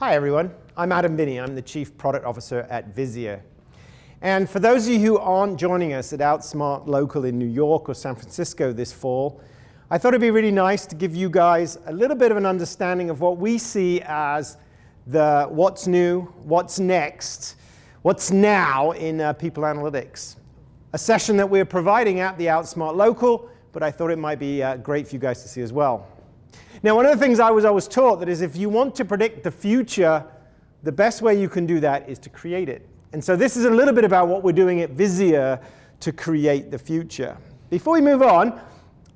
Hi everyone, I'm Binnie. I'm the Chief Product Officer at Visier. And for those of you who aren't joining us at Outsmart Local in New York or San Francisco this fall, I thought it'd be really nice to give you guys a little bit of an understanding of what we see as the what's new, what's next, what's now in people analytics. A session that we're providing at the Outsmart Local, but I thought it might be great for you guys to see as well. Now, one of the things I was always taught that is if you want to predict the future, the best way you can do that is to create it. And so this is a little bit about what we're doing at Visier to create the future. Before we move on,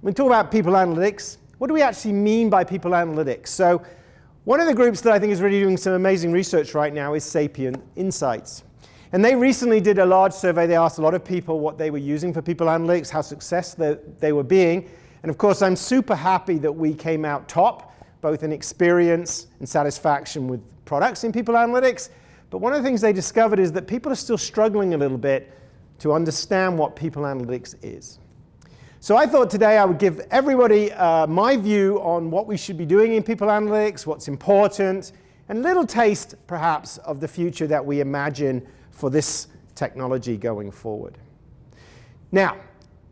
we talk about people analytics. What do we actually mean by people analytics? So one of the groups that I think is really doing some amazing research right now is Sapient Insights. And they recently did a large survey. They asked a lot of people what they were using for people analytics, how successful they were being. And of course, I'm super happy that we came out top, both in experience and satisfaction with products in people analytics. But one of the things they discovered is that people are still struggling a little bit to understand what people analytics is. So I thought today I would give everybody my view on what we should be doing in people analytics, what's important, and a little taste, perhaps, of the future that we imagine for this technology going forward. Now,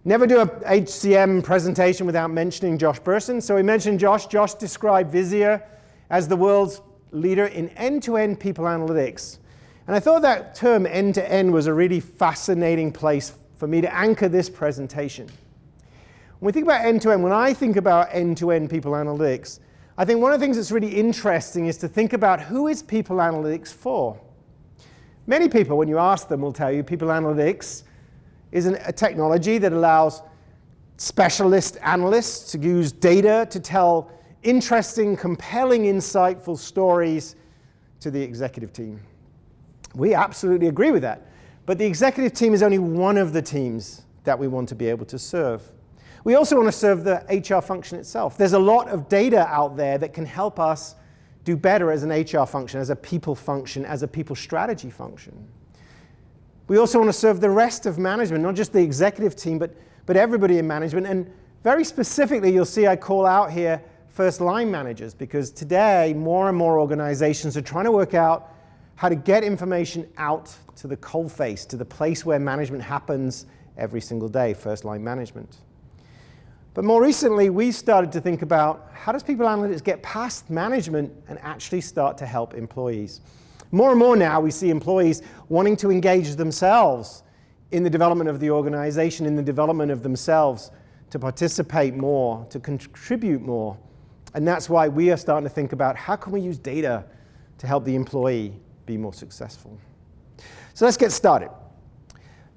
never do a HCM presentation without mentioning Josh Burson. So we mentioned Josh. Josh described Visier as the world's leader in end-to-end people analytics. And I thought that term end-to-end was a really fascinating place for me to anchor this presentation. When we think about end-to-end, when I think about end-to-end people analytics, I think one of the things that's really interesting is to think about who is people analytics for. Many people, when you ask them, will tell you people analytics is a technology that allows specialist analysts to use data to tell interesting, compelling, insightful stories to the executive team. We absolutely agree with that. But the executive team is only one of the teams that we want to be able to serve. We also want to serve the HR function itself. There's a lot of data out there that can help us do better as an HR function, as a people function, as a people strategy function. We also want to serve the rest of management, not just the executive team, but everybody in management. And very specifically, you'll see I call out here first line managers, because today more and more organizations are trying to work out how to get information out to the coalface, to the place where management happens every single day, first line management. But more recently, we started to think about how does people analytics get past management and actually start to help employees. More and more now, we see employees wanting to engage themselves in the development of the organization, in the development of themselves, to participate more, to contribute more. And that's why we are starting to think about how can we use data to help the employee be more successful. So let's get started.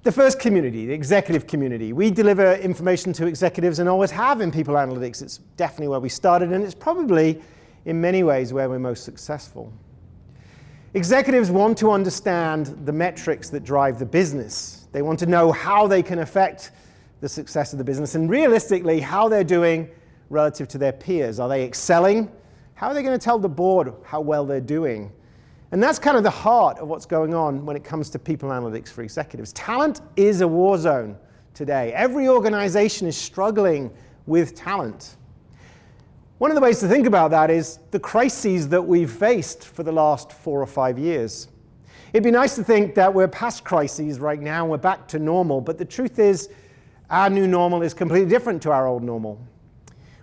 The first community, the executive community. We deliver information to executives and always have in people analytics. It's definitely where we started, and it's probably, in many ways, where we're most successful. Executives want to understand the metrics that drive the business. They want to know how they can affect the success of the business and realistically how they're doing relative to their peers. Are they excelling? How are they going to tell the board how well they're doing? And that's kind of the heart of what's going on when it comes to people analytics for executives. Talent is a war zone today. Every organization is struggling with talent. One of the ways to think about that is the crises that we've faced for the last 4 or 5 years. It'd be nice to think that we're past crises right now, we're back to normal, but the truth is our new normal is completely different to our old normal.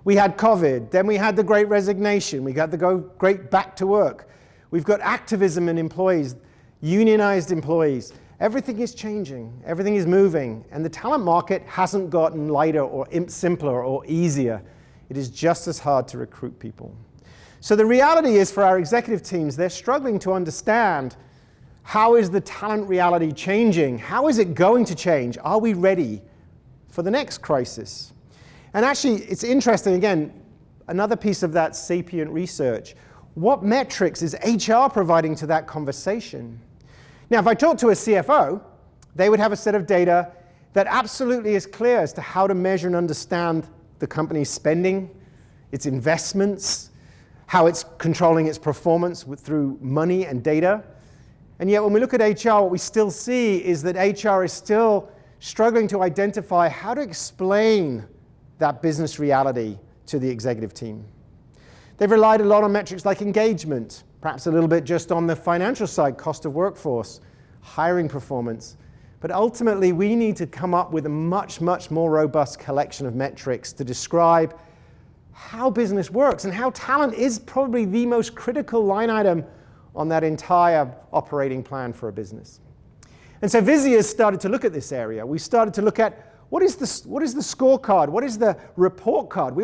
We had COVID, then we had the Great Resignation, we got the great back to work. We've got activism in employees, unionized employees. Everything is changing, everything is moving, and the talent market hasn't gotten lighter or simpler or easier. It is just as hard to recruit people. So the reality is for our executive teams, they're struggling to understand how is the talent reality changing? How is it going to change? Are we ready for the next crisis? And actually, it's interesting, again, another piece of that Sapient research. What metrics is HR providing to that conversation? Now, if I talk to a CFO, they would have a set of data that absolutely is clear as to how to measure and understand the company's spending, its investments, how it's controlling its performance through money and data. And yet when we look at HR, what we still see is that HR is still struggling to identify how to explain that business reality to the executive team. They've relied a lot on metrics like engagement, perhaps a little bit just on the financial side, cost of workforce, hiring performance. But ultimately, we need to come up with a much, much more robust collection of metrics to describe how business works and how talent is probably the most critical line item on that entire operating plan for a business. And so Visier started to look at this area. We started to look at what is the scorecard? What is the report card?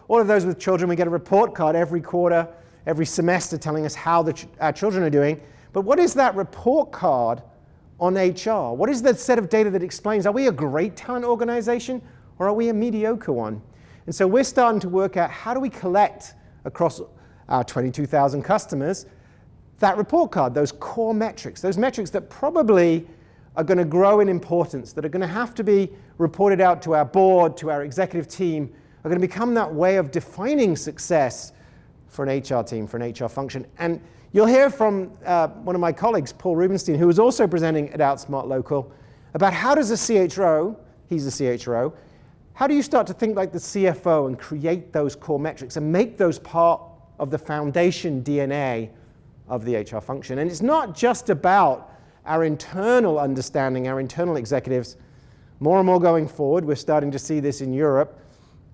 All of those with children, we get a report card every quarter, every semester telling us how our children are doing. But what is that report card on HR? What is the set of data that explains, are we a great talent organization or are we a mediocre one? And so we're starting to work out how do we collect across our 22,000 customers that report card, those core metrics, those metrics that probably are going to grow in importance, that are going to have to be reported out to our board, to our executive team, are going to become that way of defining success for an HR team, for an HR function. And you'll hear from one of my colleagues, Paul Rubenstein, who was also presenting at Outsmart Local, about how does a CHRO, he's a CHRO, how do you start to think like the CFO and create those core metrics and make those part of the foundation DNA of the HR function? And it's not just about our internal understanding, our internal executives. More and more going forward, we're starting to see this in Europe.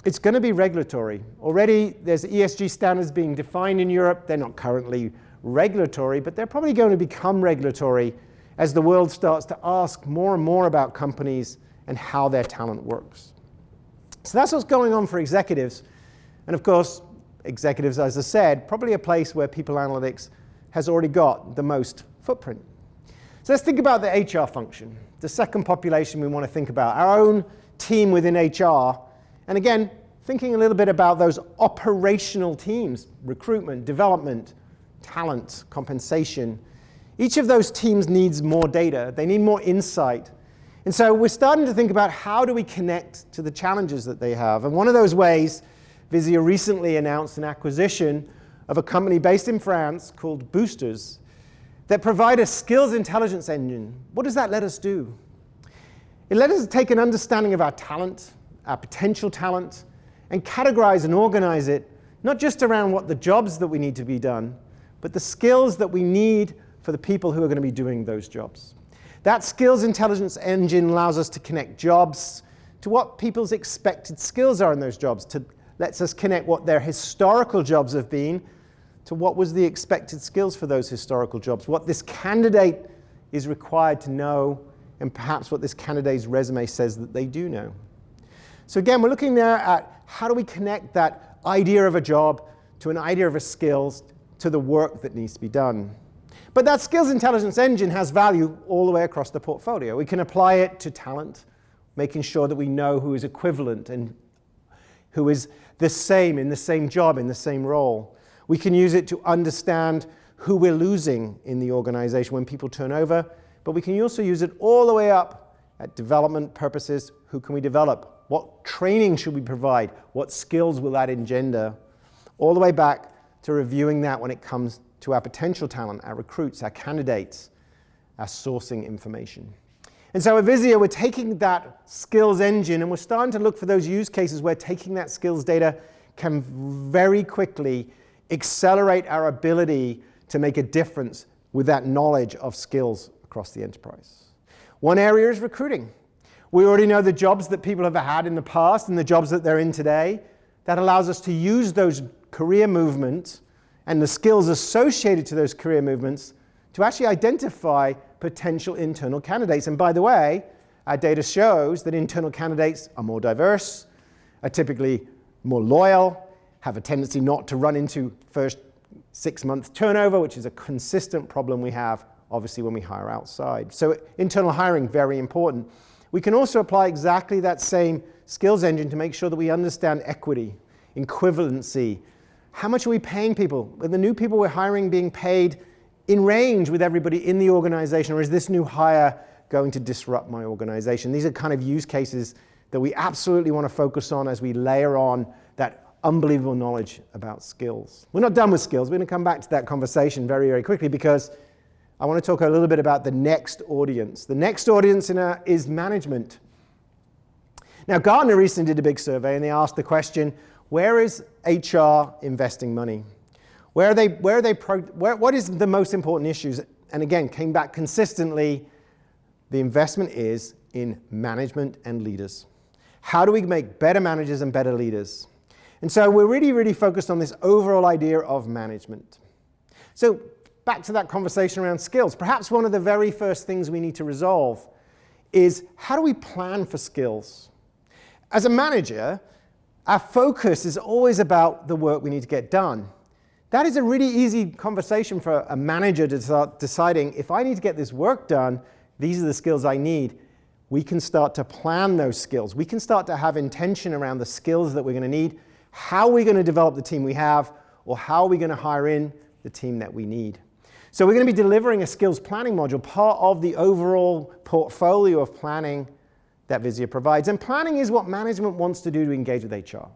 It's going to be regulatory. Already there's ESG standards being defined in Europe. They're not currently regulatory, but they're probably going to become regulatory as the world starts to ask more and more about companies and how their talent works. So that's what's going on for executives. And of course, executives, as I said, probably a place where people analytics has already got the most footprint. So let's think about the HR function, the second population we want to think about, our own team within HR. And again, thinking a little bit about those operational teams, recruitment, development, talent, compensation. Each of those teams needs more data. They need more insight. And so we're starting to think about how do we connect to the challenges that they have. And one of those ways, Visier recently announced an acquisition of a company based in France called Boosters that provide a skills intelligence engine. What does that let us do? It let us take an understanding of our talent, our potential talent, and categorize and organize it, not just around what the jobs that we need to be done, but the skills that we need for the people who are going to be doing those jobs. That skills intelligence engine allows us to connect jobs to what people's expected skills are in those jobs, lets us connect what their historical jobs have been to what was the expected skills for those historical jobs, what this candidate is required to know, and perhaps what this candidate's resume says that they do know. So again, we're looking there at how do we connect that idea of a job to an idea of a skills to the work that needs to be done. But that skills intelligence engine has value all the way across the portfolio. We can apply it to talent, making sure that we know who is equivalent and who is the same in the same job, in the same role. We can use it to understand who we're losing in the organization when people turn over, but we can also use it all the way up at development purposes. Who can we develop? What training should we provide? What skills will that engender? All the way back to reviewing that when it comes to our potential talent, our recruits, our candidates, our sourcing information. And so at Visier, we're taking that skills engine and we're starting to look for those use cases where taking that skills data can very quickly accelerate our ability to make a difference with that knowledge of skills across the enterprise. One area is recruiting. We already know the jobs that people have had in the past and the jobs that they're in today. That allows us to use those career movements and the skills associated to those career movements to actually identify potential internal candidates. And by the way, our data shows that internal candidates are more diverse, are typically more loyal, have a tendency not to run into first 6-month turnover, which is a consistent problem we have, obviously, when we hire outside. So internal hiring, very important. We can also apply exactly that same skills engine to make sure that we understand equity, equivalency. How much are we paying people? Are the new people we're hiring being paid in range with everybody in the organization, or is this new hire going to disrupt my organization? These are kind of use cases that we absolutely want to focus on as we layer on that unbelievable knowledge about skills. We're not done with skills. We're going to come back to that conversation very, very quickly because I want to talk a little bit about the next audience. The next audience is management. Now, Gartner recently did a big survey and they asked the question, where is HR investing money? What is the most important issues? And again, came back consistently, the investment is in management and leaders. How do we make better managers and better leaders? And so we're really, really focused on this overall idea of management. So back to that conversation around skills. Perhaps one of the very first things we need to resolve is how do we plan for skills? As a manager, our focus is always about the work we need to get done. That is a really easy conversation for a manager to start deciding, if I need to get this work done, these are the skills I need. We can start to plan those skills. We can start to have intention around the skills that we're going to need, how we're going to develop the team we have, or how are we going to hire in the team that we need. So we're going to be delivering a skills planning module, part of the overall portfolio of planning that Visier provides. And planning is what management wants to do to engage with HR.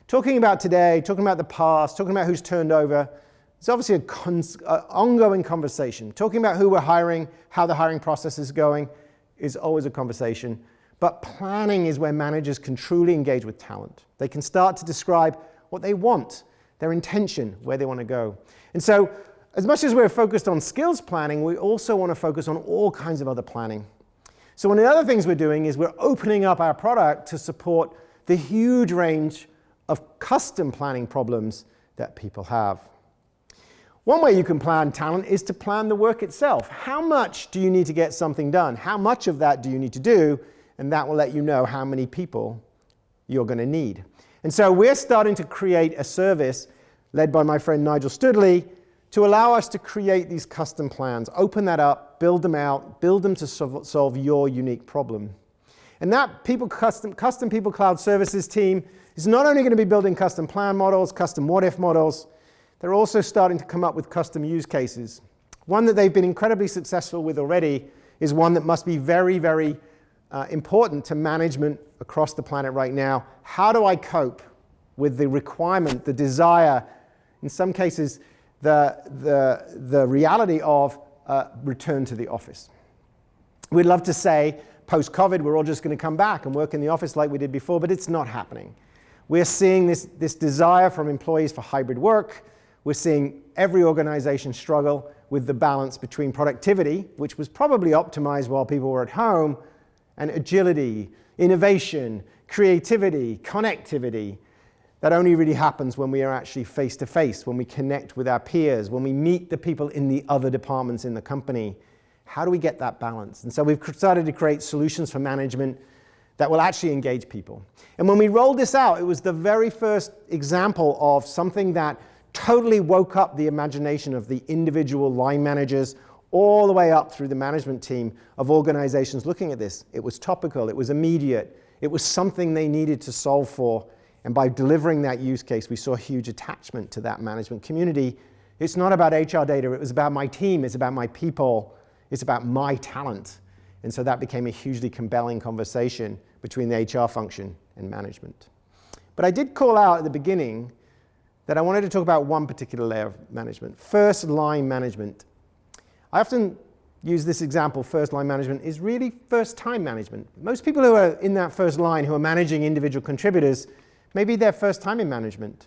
Talking about today, talking about the past, talking about who's turned over, it's obviously an ongoing conversation. Talking about who we're hiring, how the hiring process is going, is always a conversation. But planning is where managers can truly engage with talent. They can start to describe what they want, their intention, where they want to go. And so, as much as we're focused on skills planning, we also want to focus on all kinds of other planning. So one of the other things we're doing is we're opening up our product to support the huge range of custom planning problems that people have. One way you can plan talent is to plan the work itself. How much do you need to get something done? How much of that do you need to do? And that will let you know how many people you're going to need. And so we're starting to create a service led by my friend Nigel Studley to allow us to create these custom plans, open that up, build them out, build them to solve your unique problem. And that custom People Cloud Services team is not only going to be building custom plan models, custom what-if models, they're also starting to come up with custom use cases. One that they've been incredibly successful with already is one that must be very, very important to management across the planet right now. How do I cope with the requirement, the desire, in some cases, the reality of return to the office? We'd love to say, post-COVID, we're all just going to come back and work in the office like we did before, but it's not happening. We're seeing this desire from employees for hybrid work. We're seeing every organization struggle with the balance between productivity, which was probably optimized while people were at home, and agility, innovation, creativity, connectivity. That only really happens when we are actually face-to-face, when we connect with our peers, when we meet the people in the other departments in the company. How do we get that balance? And so we've started to create solutions for management that will actually engage people. And when we rolled this out, it was the very first example of something that totally woke up the imagination of the individual line managers all the way up through the management team of organizations looking at this. It was topical, it was immediate, it was something they needed to solve for. And by delivering that use case, we saw huge attachment to that management community. It's not about HR data, it was about my team, it's about my people, it's about my talent. And so that became a hugely compelling conversation between the HR function and management. But I did call out at the beginning that I wanted to talk about one particular layer of management, first line management. I often use this example, first line management is really first time management. Most people who are in that first line who are managing individual contributors, maybe their first time in management.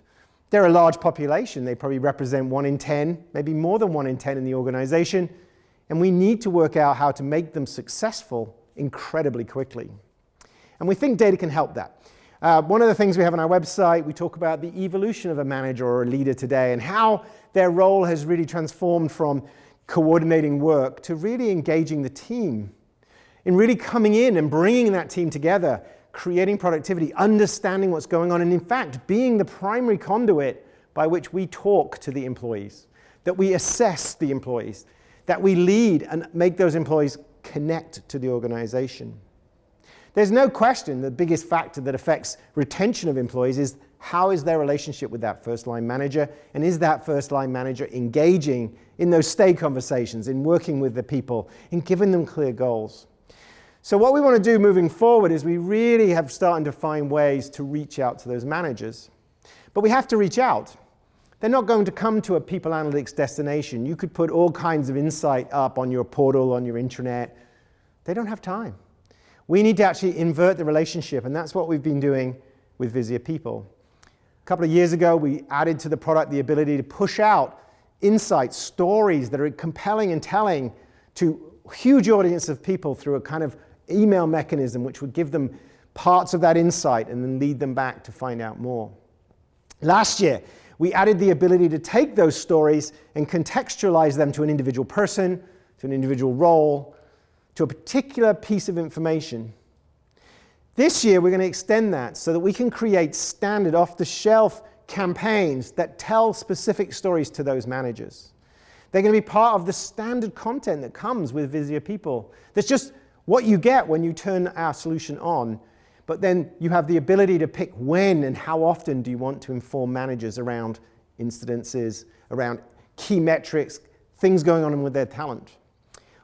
They're a large population. They probably represent 1 in 10, maybe more than 1 in 10 in the organization. And we need to work out how to make them successful incredibly quickly. And we think data can help that. One of the things we have on our website, we talk about the evolution of a manager or a leader today and how their role has really transformed from coordinating work to really engaging the team, in really coming in and bringing that team together, creating productivity, understanding what's going on, and in fact, being the primary conduit by which we talk to the employees, that we assess the employees, that we lead and make those employees connect to the organization. There's no question the biggest factor that affects retention of employees is how is their relationship with that first line manager, and is that first line manager engaging in those stay conversations, in working with the people, in giving them clear goals. So what we want to do moving forward is we really have started to find ways to reach out to those managers. But we have to reach out. They're not going to come to a people analytics destination. You could put all kinds of insight up on your portal, on your intranet. They don't have time. We need to actually invert the relationship, and that's what we've been doing with Visier People. A couple of years ago, we added to the product the ability to push out insights, stories that are compelling and telling to a huge audience of people through a kind of email mechanism which would give them parts of that insight and then lead them back to find out more. Last year, we added the ability to take those stories and contextualize them to an individual person, to an individual role, to a particular piece of information. This year, we're going to extend that so that we can create standard off-the-shelf campaigns that tell specific stories to those managers. They're going to be part of the standard content that comes with Visier People. That's just what you get when you turn our solution on. But then you have the ability to pick when and how often do you want to inform managers around incidences, around key metrics, things going on with their talent.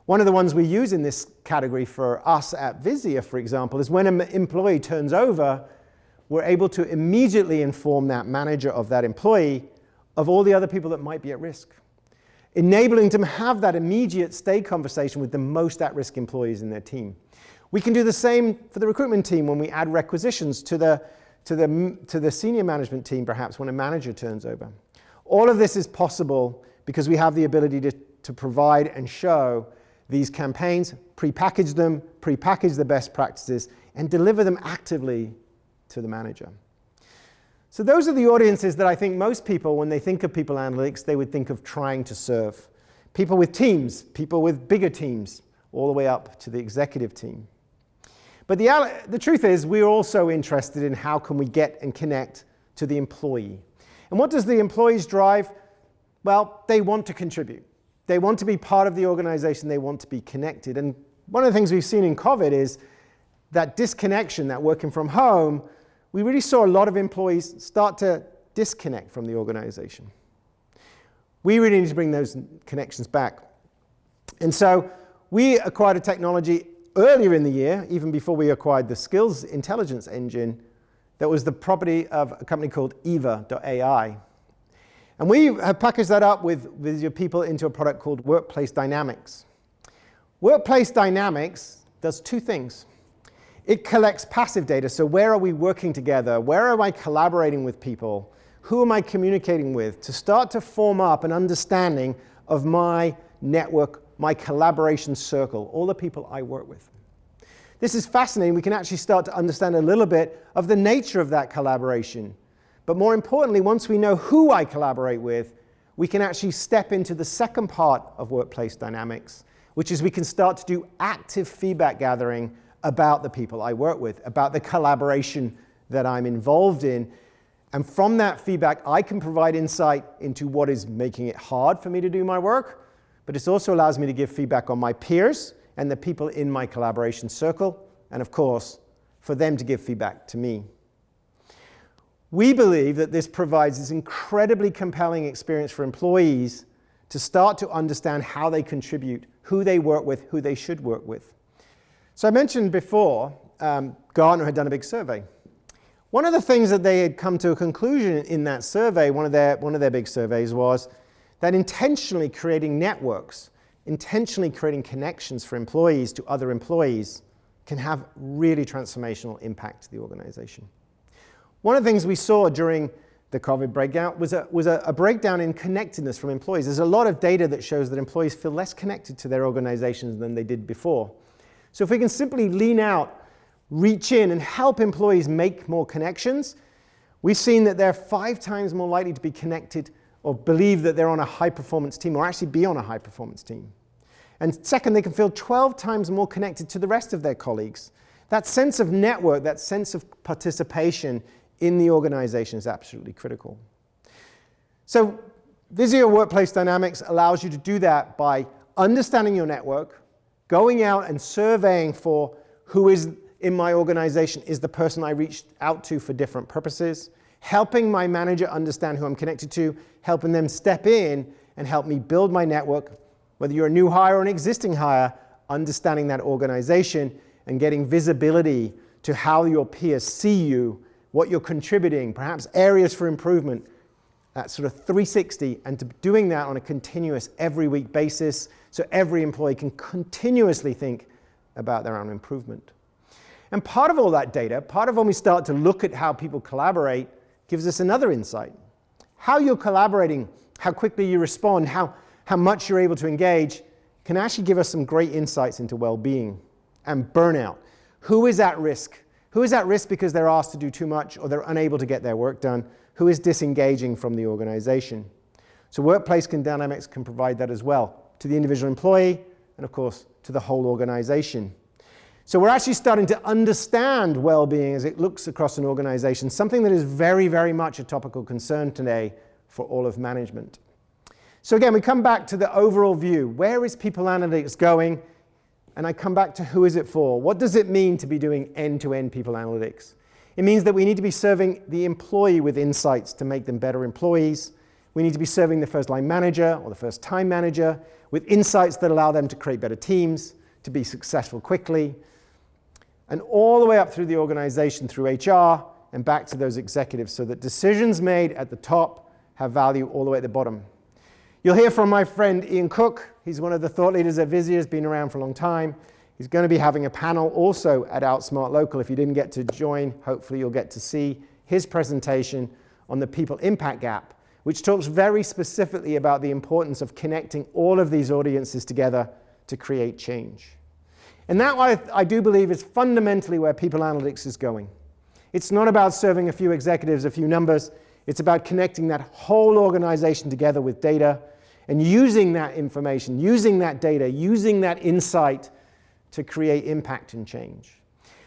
One of the ones we use in this category for us at Visier, for example, is when an employee turns over, we're able to immediately inform that manager of that employee of all the other people that might be at risk, enabling them to have that immediate stay conversation with the most at-risk employees in their team. We can do the same for the recruitment team when we add requisitions to the senior management team, perhaps when a manager turns over. All of this is possible because we have the ability to provide and show these campaigns, prepackage them, prepackage the best practices, and deliver them actively to the manager. So those are the audiences that I think most people, when they think of people analytics, they would think of trying to serve. People with teams, people with bigger teams, all the way up to the executive team. But the truth is, we're also interested in how can we get and connect to the employee. And what does the employees drive? Well, they want to contribute. They want to be part of the organization. They want to be connected. And one of the things we've seen in COVID is that disconnection, that working from home, we really saw a lot of employees start to disconnect from the organization. We really need to bring those connections back. And so we acquired a technology earlier in the year, even before we acquired the skills intelligence engine, that was the property of a company called eva.ai. And we have packaged that up with Visier People into a product called Workplace Dynamics. Workplace Dynamics does two things. It collects passive data, so where are we working together? Where am I collaborating with people? Who am I communicating with? To start to form up an understanding of my network, my collaboration circle, all the people I work with. This is fascinating. We can actually start to understand a little bit of the nature of that collaboration. But more importantly, once we know who I collaborate with, we can actually step into the second part of Workplace Dynamics, which is we can start to do active feedback gathering about the people I work with, about the collaboration that I'm involved in. And from that feedback, I can provide insight into what is making it hard for me to do my work, but it also allows me to give feedback on my peers and the people in my collaboration circle, and of course, for them to give feedback to me. We believe that this provides this incredibly compelling experience for employees to start to understand how they contribute, who they work with, who they should work with. So I mentioned before, Gartner had done a big survey. One of the things that they had come to a conclusion in that survey, one of their big surveys, was that intentionally creating networks, intentionally creating connections for employees to other employees can have really transformational impact to the organization. One of the things we saw during the COVID breakdown was a breakdown in connectedness from employees. There's a lot of data that shows that employees feel less connected to their organizations than they did before. So if we can simply lean out, reach in, and help employees make more connections, we've seen that they're 5 times more likely to be connected or believe that they're on a high-performance team or actually be on a high-performance team. And second, they can feel 12 times more connected to the rest of their colleagues. That sense of network, that sense of participation in the organization is absolutely critical. So Visier Workplace Dynamics allows you to do that by understanding your network, going out and surveying for who is in my organization is the person I reached out to for different purposes, helping my manager understand who I'm connected to, helping them step in and help me build my network, whether you're a new hire or an existing hire, understanding that organization and getting visibility to how your peers see you, what you're contributing, perhaps areas for improvement, that sort of 360, and to doing that on a continuous every week basis so every employee can continuously think about their own improvement. And part of all that data, part of when we start to look at how people collaborate, gives us another insight. How you're collaborating, how quickly you respond, how much you're able to engage can actually give us some great insights into well-being. And burnout. Who is at risk? Who is at risk because they're asked to do too much or they're unable to get their work done? Who is disengaging from the organization? So workplace dynamics can provide that as well, to the individual employee and of course to the whole organization. So we're actually starting to understand well-being as it looks across an organization, something that is very, very much a topical concern today for all of management. So again, we come back to the overall view. Where is people analytics going? And I come back to who is it for? What does it mean to be doing end-to-end people analytics? It means that we need to be serving the employee with insights to make them better employees. We need to be serving the first-line manager or the first-time manager with insights that allow them to create better teams, to be successful quickly, and all the way up through the organization, through HR, and back to those executives so that decisions made at the top have value all the way at the bottom. You'll hear from my friend Ian Cook. He's one of the thought leaders at Visier, has been around for a long time. He's going to be having a panel also at Outsmart Local. If you didn't get to join, hopefully you'll get to see his presentation on the people impact gap, which talks very specifically about the importance of connecting all of these audiences together to create change. And that, I do believe, is fundamentally where people analytics is going. It's not about serving a few executives, a few numbers. It's about connecting that whole organization together with data and using that information, using that data, using that insight to create impact and change.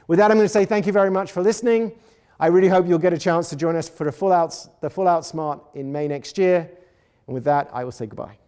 With that, I'm going to say thank you very much for listening. I really hope you'll get a chance to join us for the full Outsmart in May next year. And with that, I will say goodbye.